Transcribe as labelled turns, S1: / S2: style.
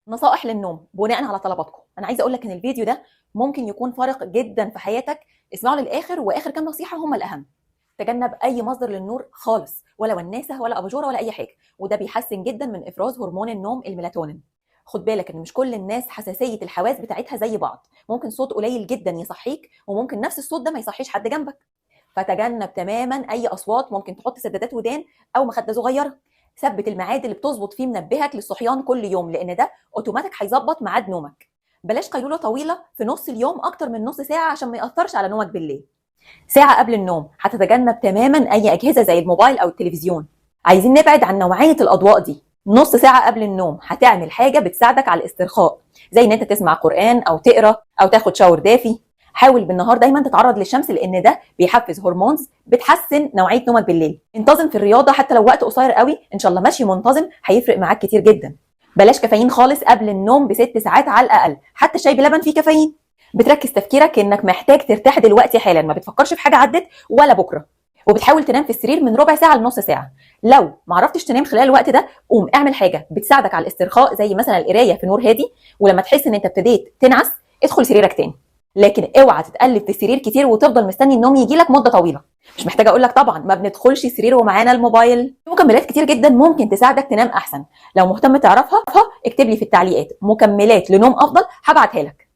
S1: نصائح للنوم بناء على طلباتكم. انا عايزه اقول لك ان الفيديو ده ممكن يكون فارق جدا في حياتك. اسمعوا للاخر، واخر كام نصيحه هم الاهم. تجنب اي مصدر للنور خالص، ولا وناسه ولا اباجوره ولا اي حاجه، وده بيحسن جدا من افراز هرمون النوم الميلاتونين. خد بالك ان مش كل الناس حساسيه الحواس بتاعتها زي بعض، ممكن صوت قليل جدا يصحيك وممكن نفس الصوت ده ما يصحيش حد جنبك. فتجنب تماما اي اصوات، ممكن تحط سدادات ودان او مخده صغيره. ثبت الميعاد اللي بتظبط فيه منبهك للصحيان كل يوم، لان ده اوتوماتيك هيظبط ميعاد نومك. بلاش قيلوله طويله في نص اليوم اكتر من نص ساعه عشان ما ياثرش على نومك بالليل. ساعه قبل النوم هتتجنب تماما اي اجهزه زي الموبايل او التلفزيون. عايزين نبعد عن نوعيه الاضواء دي. نص ساعه قبل النوم هتعمل حاجه بتساعدك على الاسترخاء، زي ان انت تسمع قران او تقرا او تاخد شاور دافي. حاول بالنهار دايما تتعرض للشمس، لان ده بيحفز هرمونز بتحسن نوعيه نومك بالليل. انتظم في الرياضه حتى لو وقت قصير قوي، ان شاء الله ماشي منتظم هيفرق معاك كتير جدا. بلاش كافيين خالص قبل النوم ب6 ساعات على الاقل، حتى الشاي بلبن فيه كافيين. بتركز تفكيرك انك محتاج ترتاح دلوقتي حالا، ما بتفكرش في حاجه عدت ولا بكره. وبتحاول تنام في السرير من ربع ساعه لنص ساعه. لو ما عرفتش تنام خلال الوقت ده، قوم اعمل حاجه بتساعدك على الاسترخاء، زي مثلا القرايه في نور هادي. ولما تحس ان انت ابتديت تنعس، ادخل سريرك تاني. لكن اوعى تتقلب في السرير كتير وتفضل مستني النوم يجي لك مده طويله. مش محتاجه اقول لك طبعا ما بندخلش سرير ومعانا الموبايل. في مكملات كتير جدا ممكن تساعدك تنام احسن. لو مهتم تعرفها اكتب لي في التعليقات مكملات لنوم افضل، هبعتها لك.